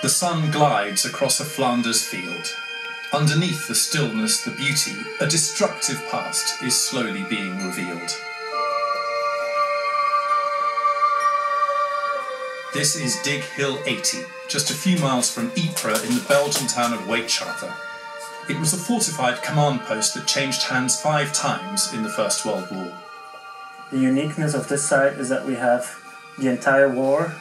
The sun glides across a Flanders field. Underneath the stillness, the beauty, a destructive past is slowly being revealed. This is Dig Hill 80, just a few miles from Ypres in the Belgian town of Wytschaete. It was a fortified command post that changed hands 5 times in the First World War. The uniqueness of this site is that we have the entire war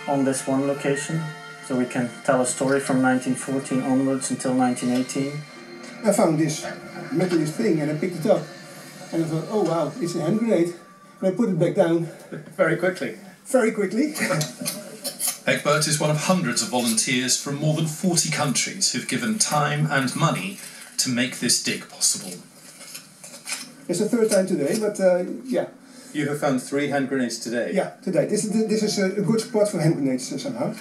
on this one location. So we can tell a story from 1914 onwards until 1918. I found this metallic thing and I picked it up. And I thought, oh wow, it's a hand grenade. And I put it back down. Very quickly. Very quickly. Egbert is one of hundreds of volunteers from more than 40 countries who've given time and money to make this dig possible. It's the 3rd time today, but yeah. You have found 3 hand grenades today? Yeah, today. This is a good spot for hand grenades somehow.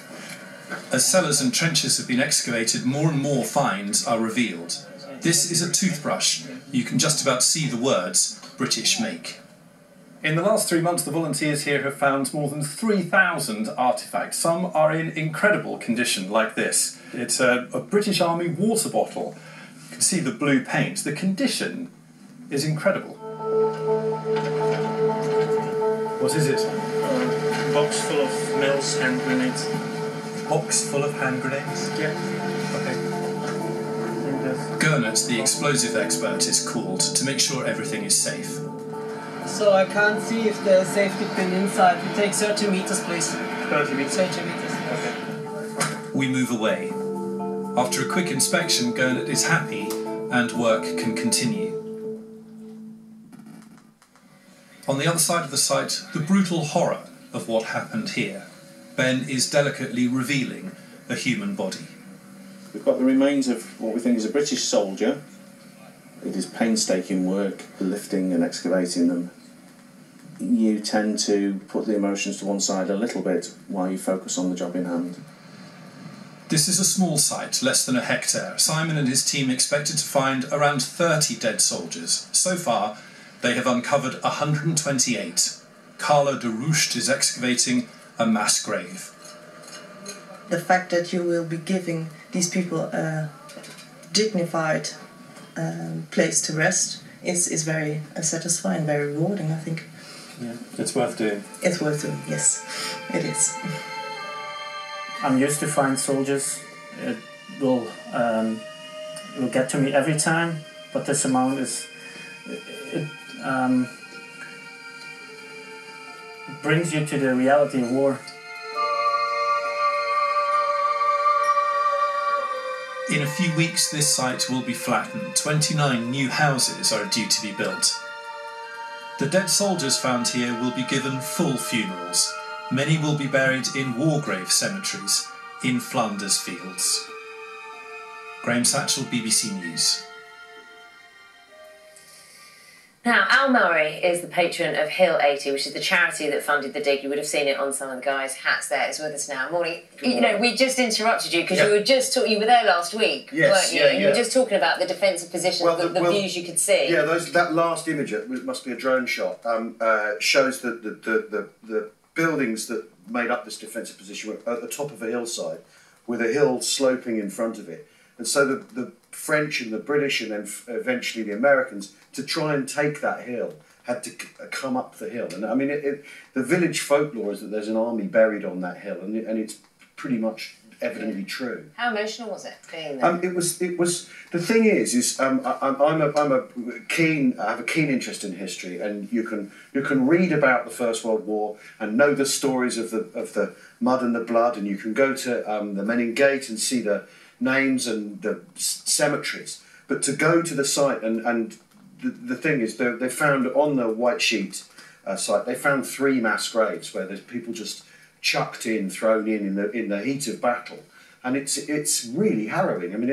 As cellars and trenches have been excavated, more and more finds are revealed. This is a toothbrush. You can just about see the words, British make. In the last 3 months, the volunteers here have found more than 3,000 artefacts. Some are in incredible condition, like this. It's a British Army water bottle. You can see the blue paint. The condition is incredible. What is it? A box full of Mills hand grenades. Box full of hand grenades? Yeah. Okay. Gernot, the explosive expert, is called to make sure everything is safe. So I can't see if there's a safety pin inside. We take 30 meters, please. 30 meters? 30 meters. Okay. We move away. After a quick inspection, Gernot is happy and work can continue. On the other side of the site, the brutal horror of what happened here. Ben is delicately revealing a human body. We've got the remains of what we think is a British soldier. It is painstaking work, lifting and excavating them. You tend to put the emotions to one side a little bit while you focus on the job in hand. This is a small site, less than a hectare. Simon and his team expected to find around 30 dead soldiers. So far, they have uncovered 128. Carla de Roest is excavating a mass grave. The fact that you will be giving these people a dignified place to rest is very satisfying, very rewarding, I think. Yeah, it's worth doing. It's worth doing, yes, it is. I'm used to find soldiers. It will get to me every time, but this amount is... It brings you to the reality of war. In a few weeks, this site will be flattened. 29 new houses are due to be built. The dead soldiers found here will be given full funerals. Many will be buried in war grave cemeteries in Flanders fields. Graham Satchell, BBC News. Now, Al Murray is the patron of Hill 80, which is the charity that funded the dig. You would have seen it on some of the guys' hats there. It's with us now. Morning. You know, we just interrupted you because you were just you were there last week, weren't you? And you were just talking about the defensive position, the views you could see. Yeah, that last image, it must be a drone shot, shows the buildings that made up this defensive position were at the top of a hillside with a hill sloping in front of it. And so the French and the British and then eventually the Americans, to try and take that hill, had to come up the hill. And I mean, the village folklore is that there's an army buried on that hill, and it's pretty much evidently true. How emotional was it being there? It was. The thing is I have a keen interest in history, and you can read about the First World War and know the stories of the mud and the blood, and you can go to the Menin Gate and see the names and the cemeteries. But to go to the site and the thing is, they found on the Wytschaete site, they found 3 mass graves where there's people just chucked in, thrown in the heat of battle, and it's really harrowing. I mean,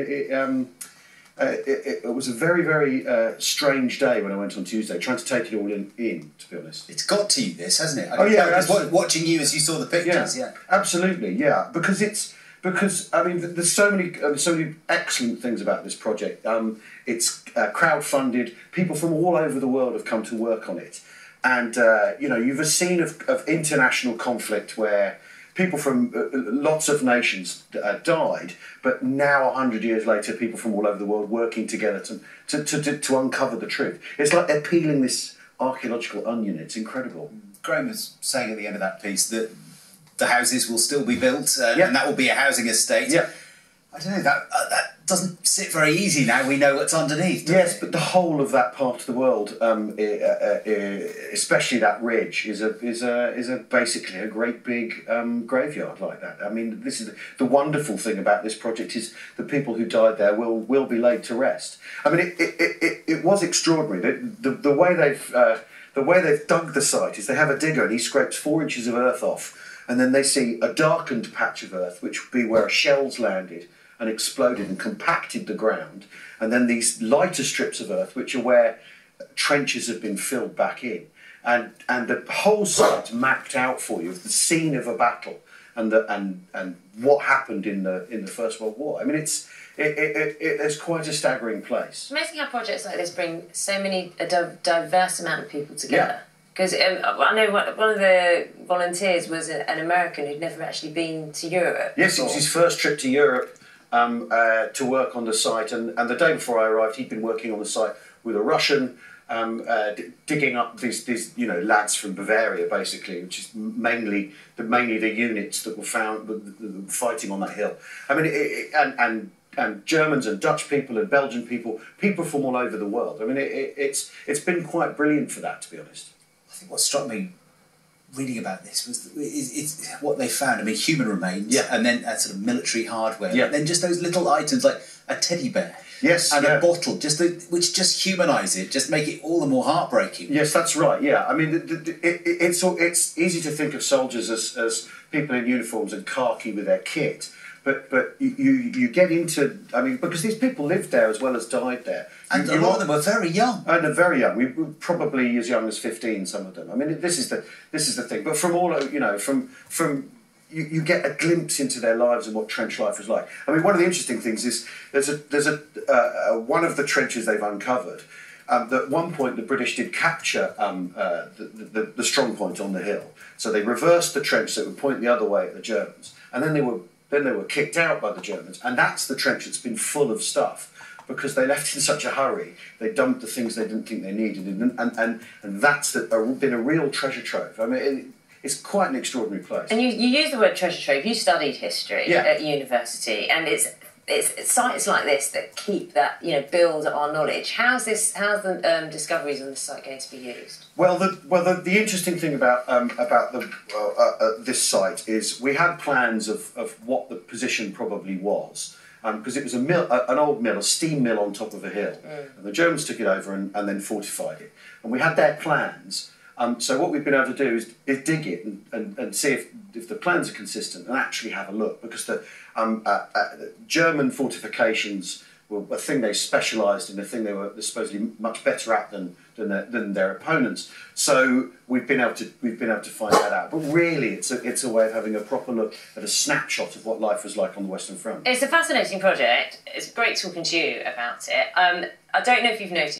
it was a very, very strange day when I went on Tuesday, trying to take it all in, to be honest. It's got to you, this, hasn't it? Oh yeah, just watching you as you saw the pictures. Yeah, absolutely, yeah, because I mean, there's so many excellent things about this project. It's crowd-funded. People from all over the world have come to work on it, and you know, you've a scene of international conflict where people from lots of nations died, but now 100 years later, people from all over the world working together to uncover the truth. It's like they're peeling this archaeological onion. It's incredible. Graham was saying at the end of that piece that the houses will still be built, and that will be a housing estate. Yeah. I don't know, that doesn't sit very easy now. We know what's underneath. Yes, but the whole of that part of the world, especially that ridge, is basically a great big graveyard like that. I mean, this is the wonderful thing about this project is the people who died there will be laid to rest. I mean, it was extraordinary. The way they've dug the site is they have a digger and he scrapes 4 inches of earth off, and then they see a darkened patch of earth, which would be where shells landed and exploded and compacted the ground, and then these lighter strips of earth, which are where trenches have been filled back in, and the whole site mapped out for you of the scene of a battle and what happened in the First World War. I mean, it's quite a staggering place. It's amazing how projects like this bring so many diverse amount of people together. Because I know one of the volunteers was an American who'd never actually been to Europe. Yes, it was his first trip to Europe. To work on the site, and the day before I arrived, he'd been working on the site with a Russian, digging up these lads from Bavaria, basically, which is mainly the units that were found fighting on that hill. I mean, and Germans and Dutch people and Belgian people from all over the world. I mean, it's been quite brilliant for that, to be honest. I think what struck me reading about this was it's what they found. I mean, human remains, and then sort of military hardware, and then just those little items like a teddy bear, and a bottle, which just humanise it, just make it all the more heartbreaking. Yes, that's right. Yeah, I mean, it's easy to think of soldiers as people in uniforms and khaki with their kit. But you get into, I mean, because these people lived there as well as died there. And a lot of them were very young. And they're very young. We were probably as young as 15, some of them. I mean, this is the thing. But from all, you get a glimpse into their lives and what trench life was like. I mean, one of the interesting things is there's one of the trenches they've uncovered. At one point, the British did capture the strong point on the hill. So they reversed the trench so it would point the other way at the Germans. And then they were kicked out by the Germans, and that's the trench that's been full of stuff because they left in such a hurry. They dumped the things they didn't think they needed, and that's been a real treasure trove. I mean, it's quite an extraordinary place. And you use the word treasure trove. You studied history at university, and it's sites like this that keep that, build our knowledge. How's the discoveries on this site going to be used? Well, the interesting thing about this site is we had plans of what the position probably was, because it was an old mill, a steam mill on top of a hill, and the Germans took it over and then fortified it, and we had their plans. So what we've been able to do is dig it and see if the plans are consistent and actually have a look, because the German fortifications were a thing they specialised in, a thing they were supposedly much better at than their opponents. So we've been able to find that out. But really, it's a way of having a proper look at a snapshot of what life was like on the Western Front. It's a fascinating project. It's great talking to you about it. I don't know if you've noticed